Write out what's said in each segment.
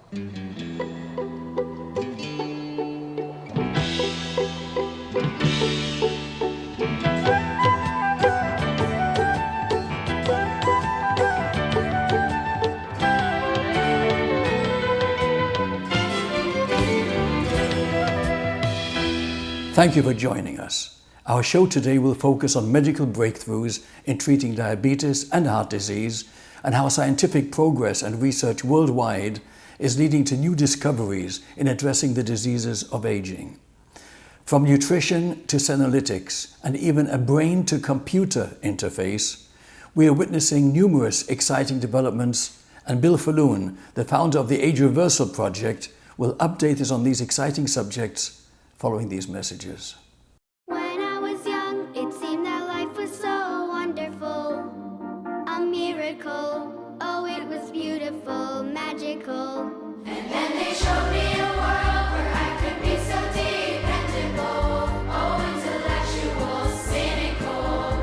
Thank you for joining us. Our show today will focus on medical breakthroughs in treating diabetes and heart disease, and how scientific progress and research worldwide is leading to new discoveries in addressing the diseases of aging. From nutrition to senolytics and even a brain-to-computer interface, we are witnessing numerous exciting developments, and Bill Faloon, the founder of the Age Reversal Project, will update us on these exciting subjects following these messages. When I was young, it seemed that life was so wonderful, a miracle. Oh, it was beautiful, magical. And then they showed me a world where I could be so dependable. Oh, intellectual, cynical.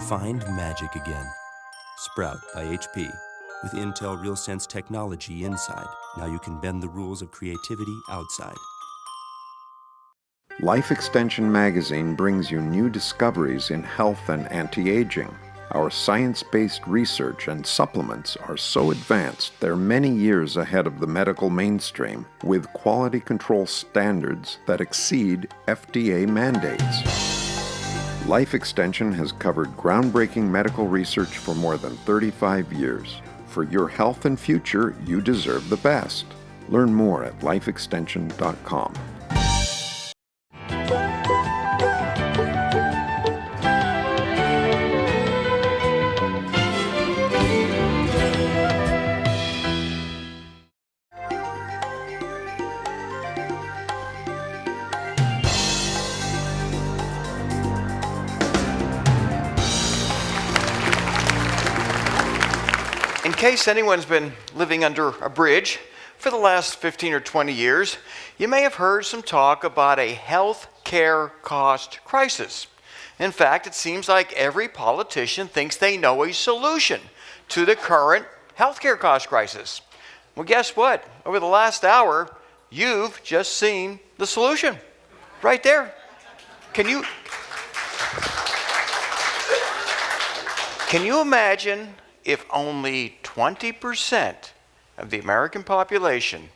Find magic again. Sprout by HP. With Intel RealSense technology inside, now you can bend the rules of creativity outside. Life Extension magazine brings you new discoveries in health and anti-aging. Our science-based research and supplements are so advanced they're many years ahead of the medical mainstream, with quality control standards that exceed FDA mandates. Life Extension has covered groundbreaking medical research for more than 35 years. For your health and future, you deserve the best. Learn more at lifeextension.com. In case anyone's been living under a bridge for the last 15 or 20 years, you may have heard some talk about a health care cost crisis. In fact, it seems like every politician thinks they know a solution to the current healthcare cost crisis. Well, guess what? Over the last hour, you've just seen the solution right there. Can you imagine if only 20% of the American population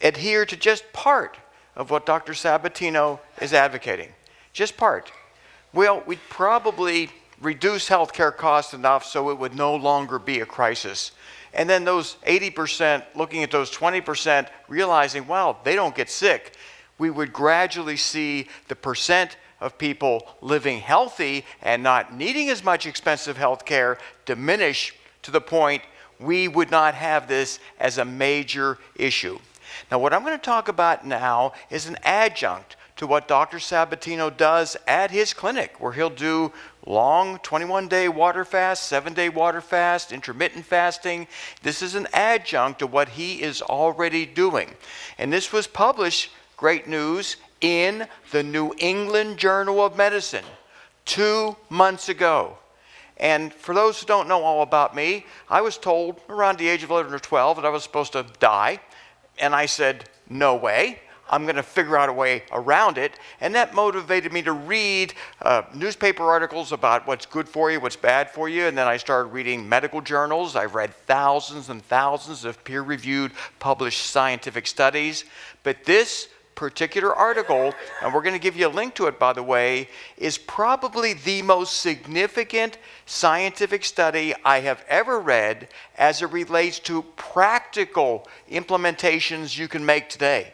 adhere to just part of what Dr. Sabatino is advocating? Just part. Well, we'd probably reduce healthcare costs enough so it would no longer be a crisis. And then those 80% looking at those 20%, realizing, wow, they don't get sick. We would gradually see the percent of people living healthy and not needing as much expensive health care diminish to the point we would not have this as a major issue. Now, what I'm going to talk about now is an adjunct to what Dr. Sabatino does at his clinic, where he'll do long 21-day water fast, 7-day water fast, intermittent fasting. This is an adjunct to what he is already doing. And this was published, great news, in the New England Journal of Medicine 2 months ago. And for those who don't know all about me, I was told around the age of 11 or 12 that I was supposed to die. And I said, no way. I'm going to figure out a way around it. And that motivated me to read newspaper articles about what's good for you, what's bad for you. And then I started reading medical journals. I've read thousands and thousands of peer-reviewed, published scientific studies. But this particular article, and we're going to give you a link to it, by the way, is probably the most significant scientific study I have ever read as it relates to practical implementations you can make today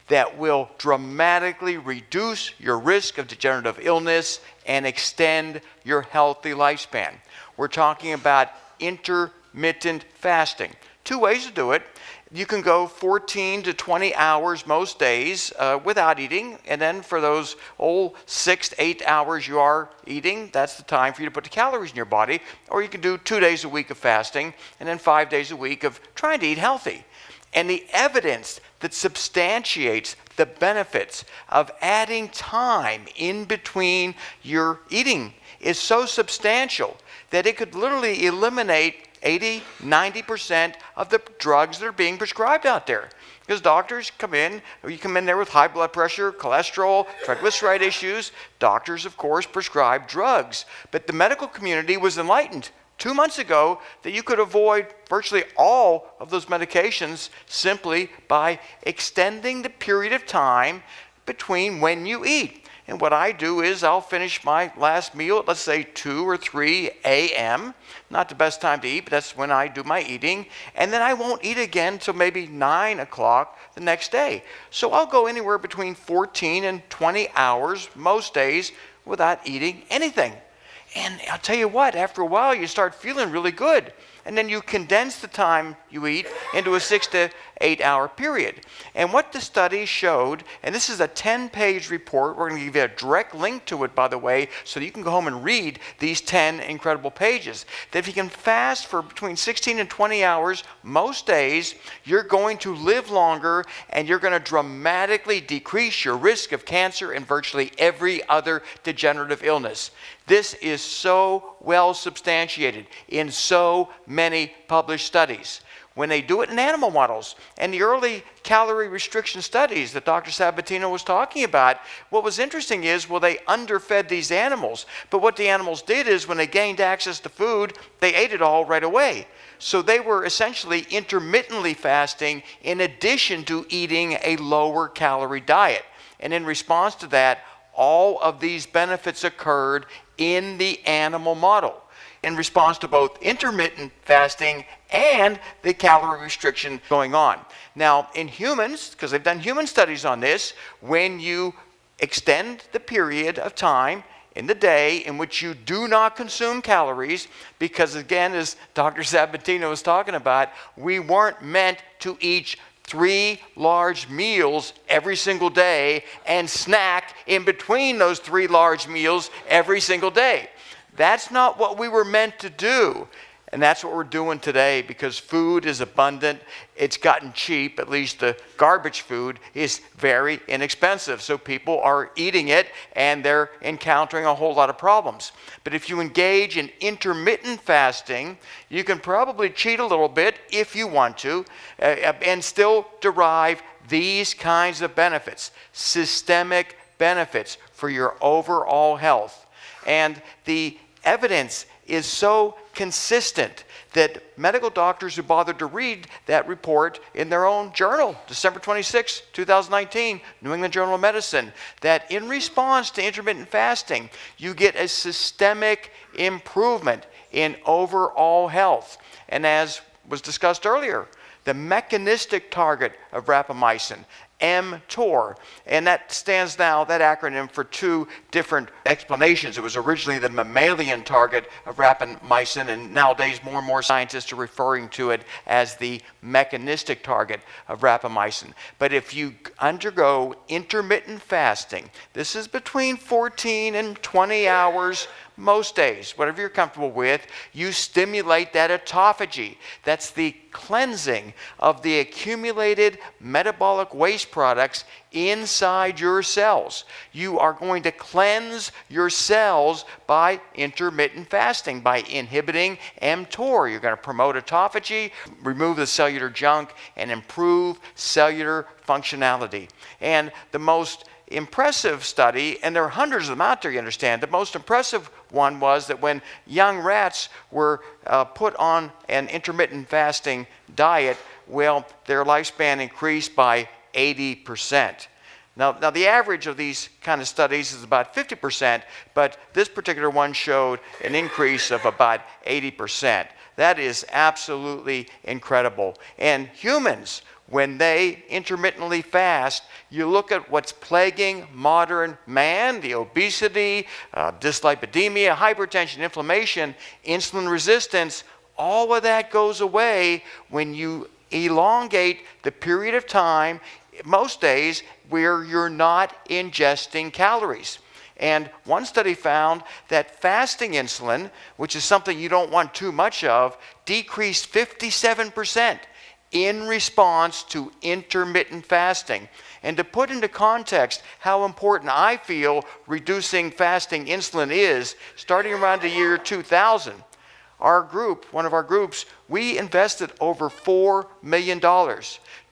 that will dramatically reduce your risk of degenerative illness and extend your healthy lifespan. We're talking about intermittent fasting. 2 ways to do it. You can go 14 to 20 hours most days without eating, and then for those 6 to 8 hours you are eating, that's the time for you to put the calories in your body. Or you can do 2 days a week of fasting, and then 5 days a week of trying to eat healthy. And the evidence that substantiates the benefits of adding time in between your eating is so substantial that it could literally eliminate 80, 90% of the drugs that are being prescribed out there. Because doctors come in, or you come in there with high blood pressure, cholesterol, triglyceride issues. Doctors, of course, prescribe drugs. But the medical community was enlightened 2 months ago that you could avoid virtually all of those medications simply by extending the period of time between when you eat. And what I do is I'll finish my last meal at, let's say, 2 or 3 a.m. Not the best time to eat, but that's when I do my eating. And then I won't eat again until maybe 9 o'clock the next day. So I'll go anywhere between 14 and 20 hours most days without eating anything. And I'll tell you what, after a while you start feeling really good. And then you condense the time you eat into a 6 to 8 hour period. And what the study showed, and this is a 10-page report, we're going to give you a direct link to it, by the way, so that you can go home and read these 10 incredible pages, that if you can fast for between 16 and 20 hours most days, you're going to live longer and you're going to dramatically decrease your risk of cancer and virtually every other degenerative illness. This is so well substantiated in so many published studies. When they do it in animal models, and the early calorie restriction studies that Dr. Sabatino was talking about, what was interesting is, well, they underfed these animals. But what the animals did is when they gained access to food, they ate it all right away. So they were essentially intermittently fasting in addition to eating a lower calorie diet. And in response to that, all of these benefits occurred in the animal model in response to both intermittent fasting and the calorie restriction going on. Now, in humans, because they've done human studies on this, when you extend the period of time in the day in which you do not consume calories, because again, as Dr. Sabatino was talking about, we weren't meant to eat 3 large meals every single day and snack in between those 3 large meals every single day. That's not what we were meant to do. And that's what we're doing today because food is abundant. It's gotten cheap. At least the garbage food is very inexpensive. So people are eating it and they're encountering a whole lot of problems. But if you engage in intermittent fasting, you can probably cheat a little bit if you want to and still derive these kinds of benefits, systemic benefits for your overall health. And the evidence is so consistent that medical doctors who bothered to read that report in their own journal, December 26, 2019, New England Journal of Medicine, that in response to intermittent fasting, you get a systemic improvement in overall health. And as was discussed earlier, the mechanistic target of rapamycin, mTOR, and that stands now, that acronym, for 2 different explanations. It was originally the mammalian target of rapamycin, and nowadays more and more scientists are referring to it as the mechanistic target of rapamycin. But if you undergo intermittent fasting, this is between 14 and 20 hours most days, whatever you're comfortable with, you stimulate that autophagy. That's the cleansing of the accumulated metabolic waste products inside your cells. You are going to cleanse your cells by intermittent fasting, by inhibiting mTOR. You're going to promote autophagy, remove the cellular junk, and improve cellular functionality. And the most impressive study, and there are hundreds of them out there, you understand, the most impressive one was that when young rats were put on an intermittent fasting diet, well, their lifespan increased by 80%. Now the average of these kind of studies is about 50%, but this particular one showed an increase of about 80%. That is absolutely incredible. And humans, when they intermittently fast, you look at what's plaguing modern man, the obesity, dyslipidemia, hypertension, inflammation, insulin resistance, all of that goes away when you elongate the period of time, most days, where you're not ingesting calories. And one study found that fasting insulin, which is something you don't want too much of, decreased 57% in response to intermittent fasting. And to put into context how important I feel reducing fasting insulin is, starting around the year 2000, our group, one of our groups, we invested over $4 million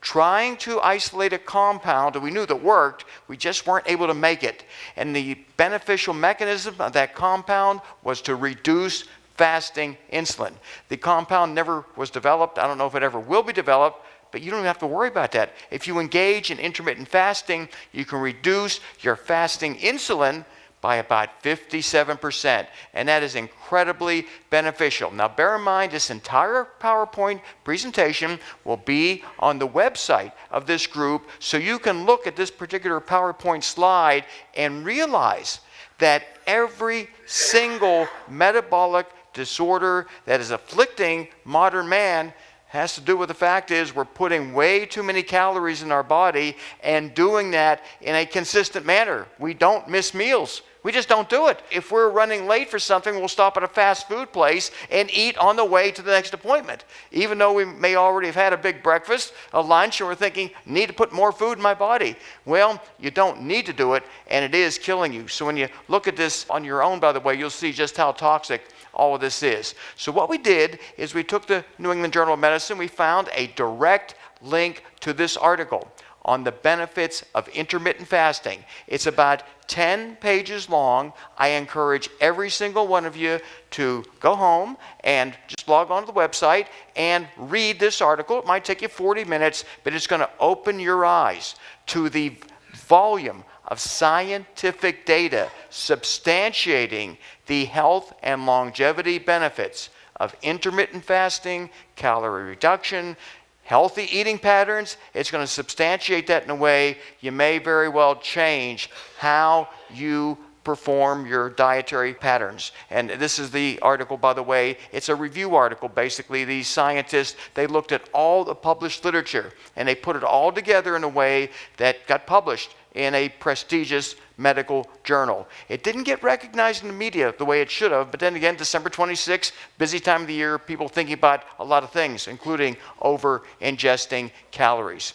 trying to isolate a compound that we knew that worked. We just weren't able to make it. And the beneficial mechanism of that compound was to reduce fasting insulin. The compound never was developed. I don't know if it ever will be developed, but you don't even have to worry about that. If you engage in intermittent fasting, you can reduce your fasting insulin by about 57%, and that is incredibly beneficial. Now bear in mind, this entire PowerPoint presentation will be on the website of this group, so you can look at this particular PowerPoint slide and realize that every single metabolic disorder that is afflicting modern man has to do with the fact is we're putting way too many calories in our body and doing that in a consistent manner. We don't miss meals. We just don't do it. If we're running late for something, we'll stop at a fast food place and eat on the way to the next appointment. Even though we may already have had a big breakfast, a lunch, and we're thinking, need to put more food in my body. Well, you don't need to do it, and it is killing you. So when you look at this on your own, by the way, you'll see just how toxic all of this is. So what we did is we took the New England Journal of Medicine, we found a direct link to this article on the benefits of intermittent fasting. It's about 10 pages long. I encourage every single one of you to go home and just log on to the website and read this article. It might take you 40 minutes, but it's going to open your eyes to the volume of scientific data substantiating the health and longevity benefits of intermittent fasting, calorie reduction, healthy eating patterns. It's going to substantiate that in a way you may very well change how you perform your dietary patterns. And this is the article, by the way. It's a review article. Basically, these scientists, they looked at all the published literature and they put it all together in a way that got published in a prestigious medical journal. It didn't get recognized in the media the way it should have, but then again, December 26th, busy time of the year, people thinking about a lot of things, including over-ingesting calories.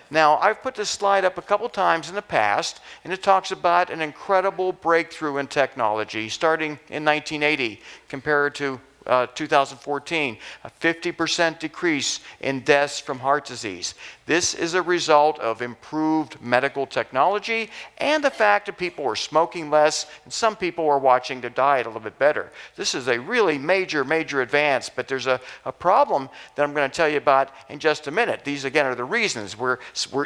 Now, I've put this slide up a couple times in the past, and it talks about an incredible breakthrough in technology starting in 1980 compared to 2014, a 50% decrease in deaths from heart disease. This is a result of improved medical technology and the fact that people are smoking less and some people are watching their diet a little bit better. This is a really major, major advance, but there's a problem that I'm going to tell you about in just a minute. These, again, are the reasons. We're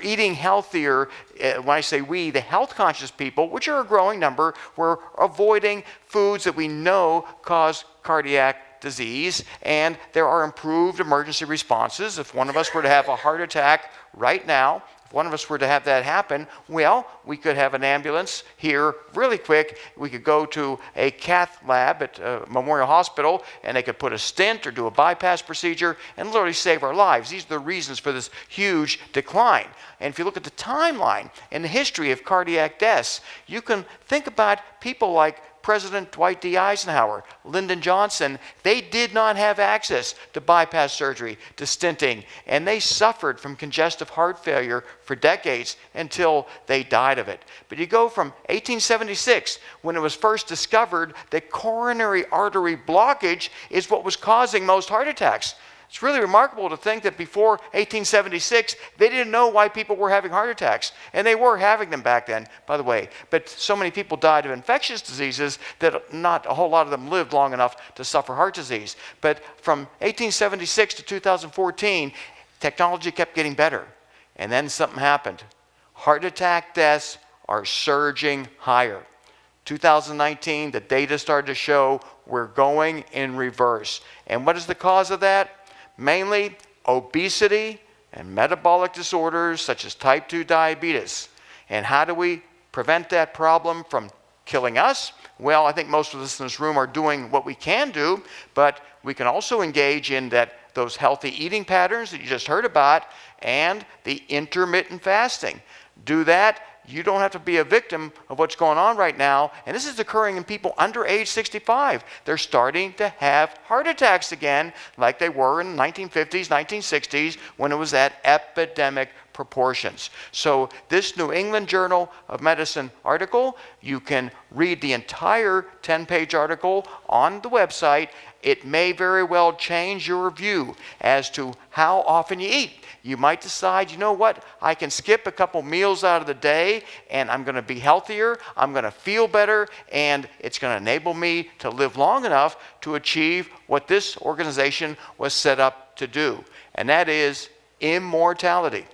eating healthier. When I say we, the health-conscious people, which are a growing number, we're avoiding foods that we know cause cardiac disease, and there are improved emergency responses. If one of us were to have a heart attack right now, if one of us were to have that happen, well, we could have an ambulance here really quick. We could go to a cath lab at Memorial Hospital, and they could put a stent or do a bypass procedure and literally save our lives. These are the reasons for this huge decline. And if you look at the timeline and the history of cardiac deaths, you can think about people like President Dwight D. Eisenhower, Lyndon Johnson. They did not have access to bypass surgery, to stenting, and they suffered from congestive heart failure for decades until they died of it. But you go from 1876, when it was first discovered that coronary artery blockage is what was causing most heart attacks. It's really remarkable to think that before 1876, they didn't know why people were having heart attacks. And they were having them back then, by the way. But so many people died of infectious diseases that not a whole lot of them lived long enough to suffer heart disease. But from 1876 to 2014, technology kept getting better. And then something happened. Heart attack deaths are surging higher. 2019, the data started to show we're going in reverse. And what is the cause of that? Mainly obesity and metabolic disorders such as type 2 diabetes. And how do we prevent that problem from killing us? Well, I think most of us in this room are doing what we can do, but we can also engage in those healthy eating patterns that you just heard about and the intermittent fasting. Do that. You don't have to be a victim of what's going on right now. And this is occurring in people under age 65. They're starting to have heart attacks again like they were in the 1950s, 1960s when it was that epidemic proportions. So this New England Journal of Medicine article, you can read the entire 10-page article on the website. It may very well change your view as to how often you eat. You might decide, you know what, I can skip a couple meals out of the day and I'm going to be healthier, I'm going to feel better, and it's going to enable me to live long enough to achieve what this organization was set up to do. And that is immortality.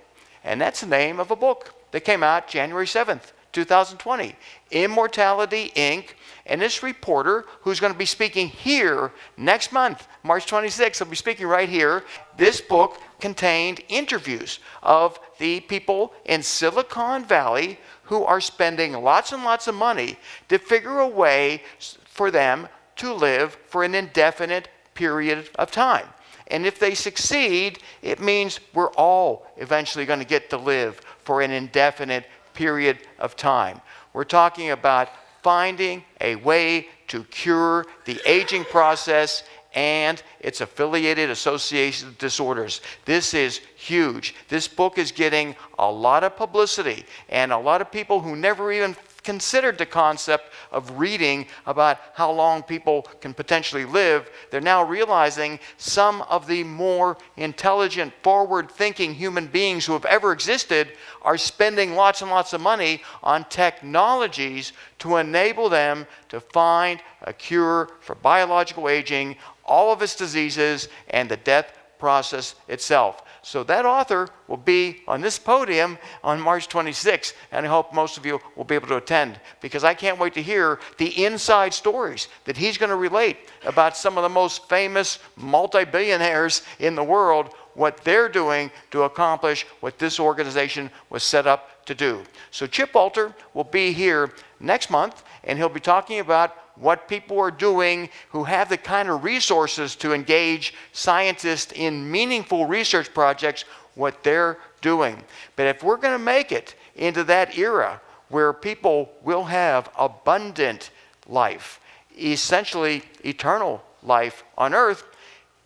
And that's the name of a book that came out January 7th, 2020. Immortality, Inc. And this reporter, who's going to be speaking here next month, March 26th, he'll be speaking right here. This book contained interviews of the people in Silicon Valley who are spending lots and lots of money to figure a way for them to live for an indefinite period of time. And if they succeed, it means we're all eventually going to get to live for an indefinite period of time. We're talking about finding a way to cure the aging process and its affiliated associated disorders. This is huge. This book is getting a lot of publicity, and a lot of people who never even considered the concept of reading about how long people can potentially live, they're now realizing some of the more intelligent, forward-thinking human beings who have ever existed are spending lots and lots of money on technologies to enable them to find a cure for biological aging, all of its diseases, and the death process itself. So that author will be on this podium on March 26th, and I hope most of you will be able to attend, because I can't wait to hear the inside stories that he's going to relate about some of the most famous multi-billionaires in the world, what they're doing to accomplish what this organization was set up to do. So Chip Walter will be here next month, and he'll be talking about what people are doing who have the kind of resources to engage scientists in meaningful research projects, what they're doing. But if we're going to make it into that era where people will have abundant life, essentially eternal life on earth,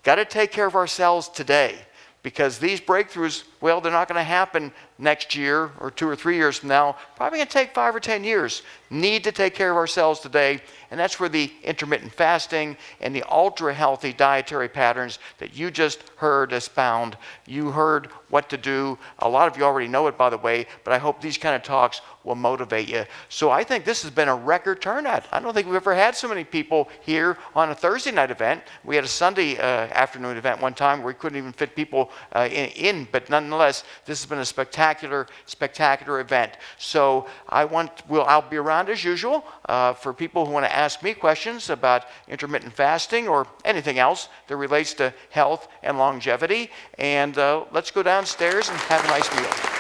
got to take care of ourselves today. Because these breakthroughs, well, they're not going to happen next year or 2 or 3 years from now. Probably going to take 5 or 10 years. Need to take care of ourselves today. And that's where the intermittent fasting and the ultra-healthy dietary patterns that you just heard expound. You heard what to do. A lot of you already know it, by the way, but I hope these kind of talks will motivate you. So I think this has been a record turnout. I don't think we've ever had so many people here on a Thursday night event. We had a Sunday afternoon event one time where we couldn't even fit people in, but nonetheless, this has been a spectacular event. So I'll be around as usual for people who want to ask me questions about intermittent fasting or anything else that relates to health and longevity. And let's go downstairs and have a nice meal.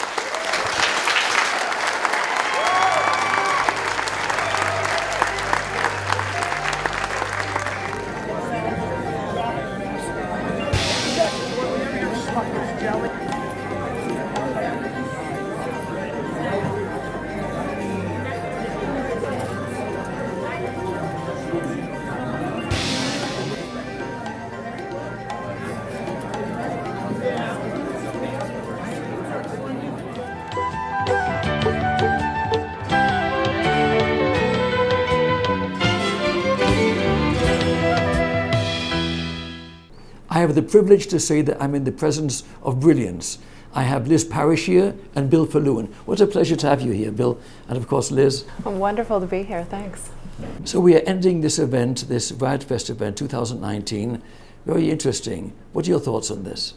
I have the privilege to say that I'm in the presence of brilliance. I have Liz Parrish here and Bill Faloon. What a pleasure to have you here, Bill, and of course Liz. Wonderful to be here, thanks. So we are ending this event, this RIOTFest event 2019. Very interesting. What are your thoughts on this?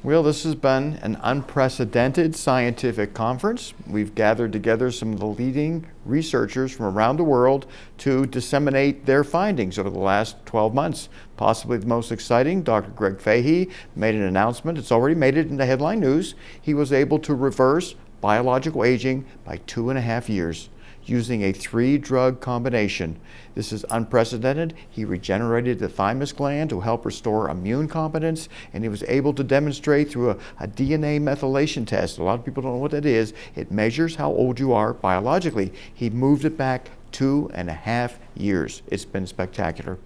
Well, this has been an unprecedented scientific conference. We've gathered together some of the leading researchers from around the world to disseminate their findings over the last 12 months. Possibly the most exciting, Dr. Greg Fahey made an announcement. It's already made it into headline news. He was able to reverse biological aging by 2.5 years using a 3-drug combination. This is unprecedented. He regenerated the thymus gland to help restore immune competence, and he was able to demonstrate through a DNA methylation test. A lot of people don't know what that is. It measures how old you are biologically. He moved it back 2.5 years. It's been spectacular.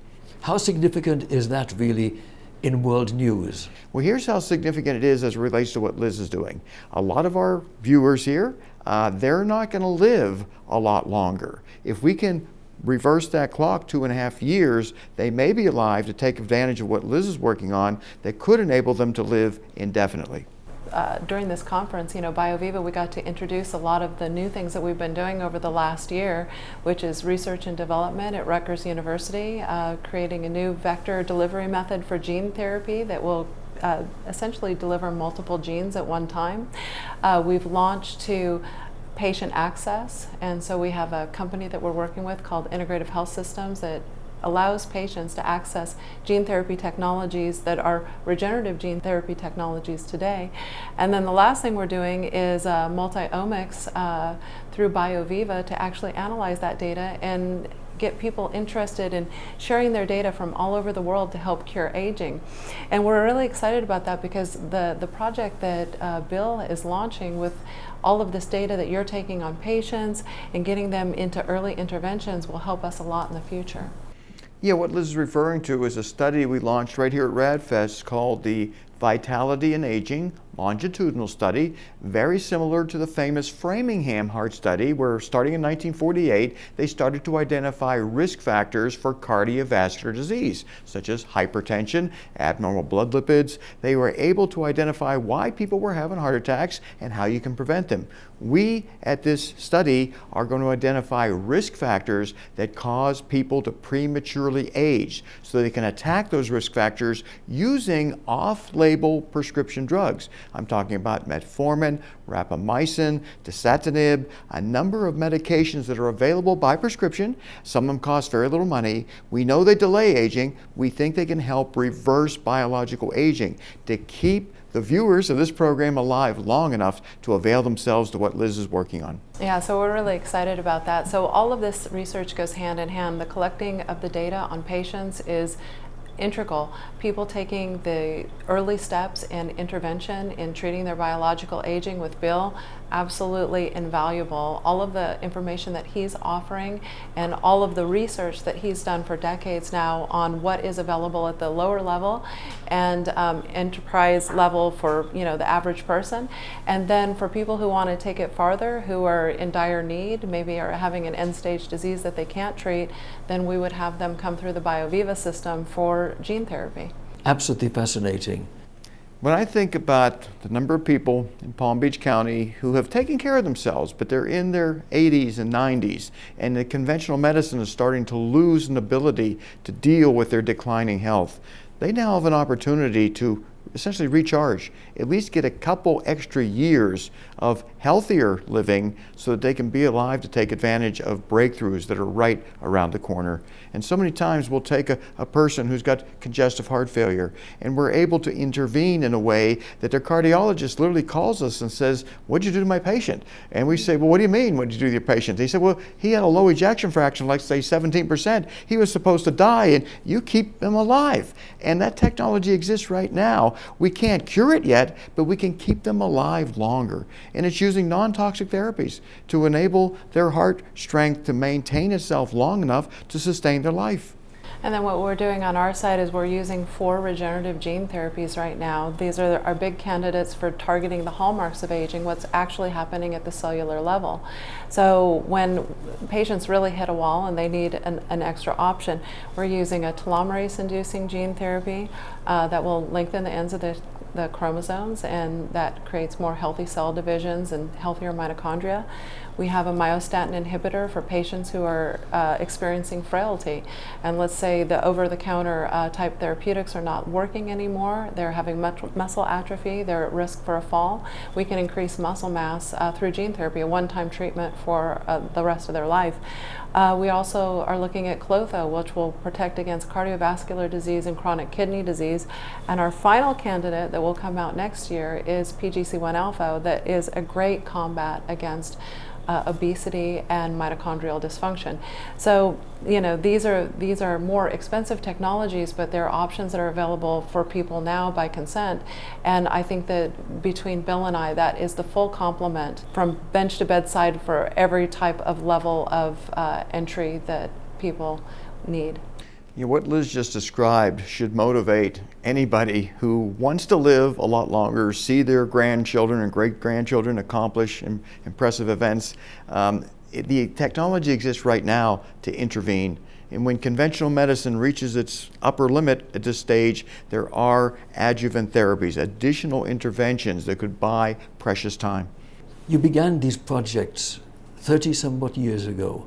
How significant is that really in world news. Well, here's how significant it is as it relates to what Liz is doing. A lot of our viewers here, they're not going to live a lot longer. If we can reverse that clock 2.5 years, they may be alive to take advantage of what Liz is working on that could enable them to live indefinitely. During this conference, BioViva, we got to introduce a lot of the new things that we've been doing over the last year, which is research and development at Rutgers University, creating a new vector delivery method for gene therapy that will essentially deliver multiple genes at one time. We've launched to patient access, and so we have a company that we're working with called Integrative Health Systems that allows patients to access gene therapy technologies that are regenerative gene therapy technologies today. And then the last thing we're doing is multi-omics through BioViva to actually analyze that data and get people interested in sharing their data from all over the world to help cure aging. And we're really excited about that because the project that Bill is launching with all of this data that you're taking on patients and getting them into early interventions will help us a lot in the future. Yeah, what Liz is referring to is a study we launched right here at RadFest called the Vitality in Aging Longitudinal Study, very similar to the famous Framingham Heart Study, where starting in 1948, they started to identify risk factors for cardiovascular disease, such as hypertension, abnormal blood lipids. They were able to identify why people were having heart attacks and how you can prevent them. We, at this study, are going to identify risk factors that cause people to prematurely age, so they can attack those risk factors using off-label prescription drugs. I'm talking about metformin, rapamycin, dasatinib, a number of medications that are available by prescription. Some of them cost very little money. We know they delay aging. We think they can help reverse biological aging to keep the viewers of this program alive long enough to avail themselves to what Liz is working on. Yeah, so we're really excited about that. So all of this research goes hand in hand. The collecting of the data on patients is integral. People taking the early steps in intervention in treating their biological aging with Bill, absolutely invaluable. All of the information that he's offering and all of the research that he's done for decades now on what is available at the lower level and enterprise level for the average person, and then for people who want to take it farther, who are in dire need, maybe are having an end-stage disease that they can't treat, then we would have them come through the BioViva system for gene therapy. Absolutely fascinating. When I think about the number of people in Palm Beach County who have taken care of themselves, but they're in their 80s and 90s, and the conventional medicine is starting to lose an ability to deal with their declining health, they now have an opportunity to essentially recharge, at least get a couple extra years of healthier living so that they can be alive to take advantage of breakthroughs that are right around the corner. And so many times we'll take a person who's got congestive heart failure and we're able to intervene in a way that their cardiologist literally calls us and says, "What'd you do to my patient?" And we say, "Well, what do you mean, what'd you do to your patient?" They said, "Well, he had a low ejection fraction, like say 17%. He was supposed to die and you keep him alive." And that technology exists right now. We can't cure it yet, but we can keep them alive longer. And it's using non-toxic therapies to enable their heart strength to maintain itself long enough to sustain their life. And then what we're doing on our side is we're using 4 regenerative gene therapies right now. These are our big candidates for targeting the hallmarks of aging, what's actually happening at the cellular level. So when patients really hit a wall and they need an extra option, we're using a telomerase-inducing gene therapy that will lengthen the ends of the chromosomes, and that creates more healthy cell divisions and healthier mitochondria. We have a myostatin inhibitor for patients who are experiencing frailty. And let's say the over-the-counter type therapeutics are not working anymore. They're having muscle atrophy. They're at risk for a fall. We can increase muscle mass through gene therapy, a one-time treatment for the rest of their life. We also are looking at Clotho, which will protect against cardiovascular disease and chronic kidney disease. And our final candidate that will come out next year is PGC1 alpha, that is a great combat against obesity and mitochondrial dysfunction. So, these are more expensive technologies, but they're options that are available for people now by consent. And I think that between Bill and I, that is the full complement from bench to bedside for every type of level of entry that people need. You know, what Liz just described should motivate anybody who wants to live a lot longer, see their grandchildren and great-grandchildren accomplish impressive events. The technology exists right now to intervene. And when conventional medicine reaches its upper limit at this stage, there are adjuvant therapies, additional interventions that could buy precious time. You began these projects 30-somewhat years ago,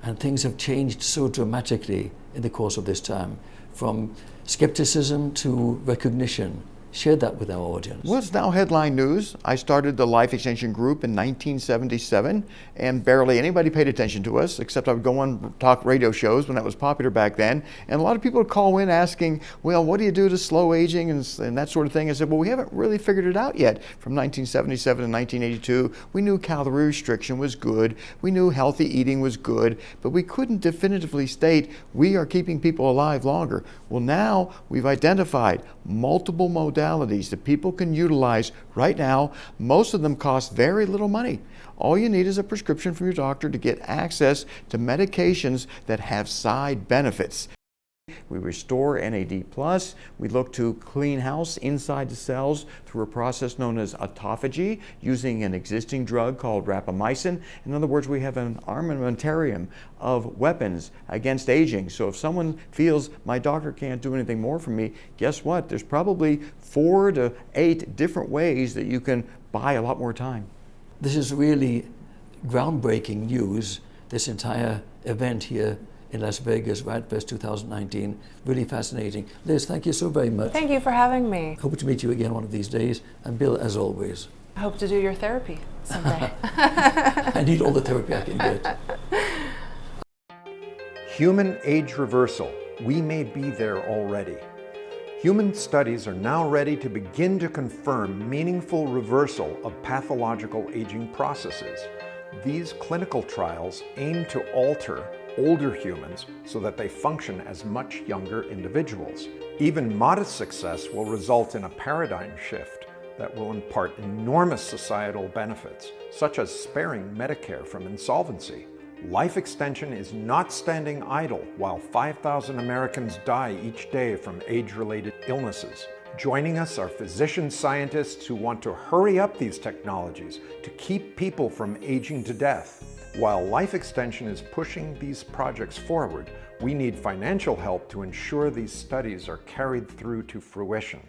and things have changed so dramatically in the course of this time, from skepticism to recognition. Share that with our audience. Well, it's now headline news. I started the Life Extension Group in 1977, and barely anybody paid attention to us, except I would go on talk radio shows when that was popular back then. And a lot of people would call in asking, well, what do you do to slow aging and that sort of thing? I said, well, we haven't really figured it out yet. From 1977 to 1982, we knew calorie restriction was good. We knew healthy eating was good, but we couldn't definitively state we are keeping people alive longer. Well, now we've identified multiple modalities that people can utilize right now. Most of them cost very little money. All you need is a prescription from your doctor to get access to medications that have side benefits. We restore NAD+. We look to clean house inside the cells through a process known as autophagy, using an existing drug called rapamycin. In other words, we have an armamentarium of weapons against aging. So if someone feels my doctor can't do anything more for me, guess what? There's probably 4 to 8 different ways that you can buy a lot more time. This is really groundbreaking news, this entire event here in Las Vegas, RadFest 2019. Really fascinating. Liz, thank you so very much. Thank you for having me. Hope to meet you again one of these days. And Bill, as always. I hope to do your therapy someday. I need all the therapy I can get. Human age reversal. We may be there already. Human studies are now ready to begin to confirm meaningful reversal of pathological aging processes. These clinical trials aim to alter older humans so that they function as much younger individuals. Even modest success will result in a paradigm shift that will impart enormous societal benefits, such as sparing Medicare from insolvency. Life extension is not standing idle while 5,000 Americans die each day from age-related illnesses. Joining us are physician scientists who want to hurry up these technologies to keep people from aging to death. While life extension is pushing these projects forward, we need financial help to ensure these studies are carried through to fruition.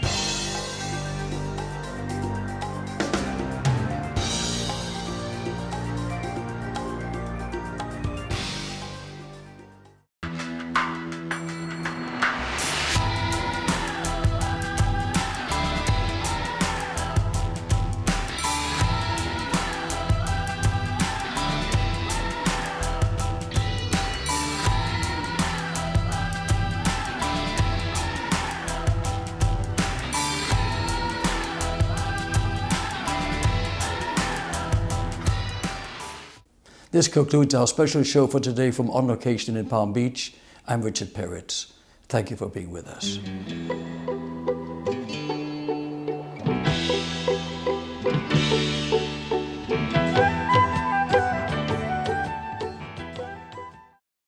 This concludes our special show for today from On Location in Palm Beach. I'm Richard Peritz. Thank you for being with us.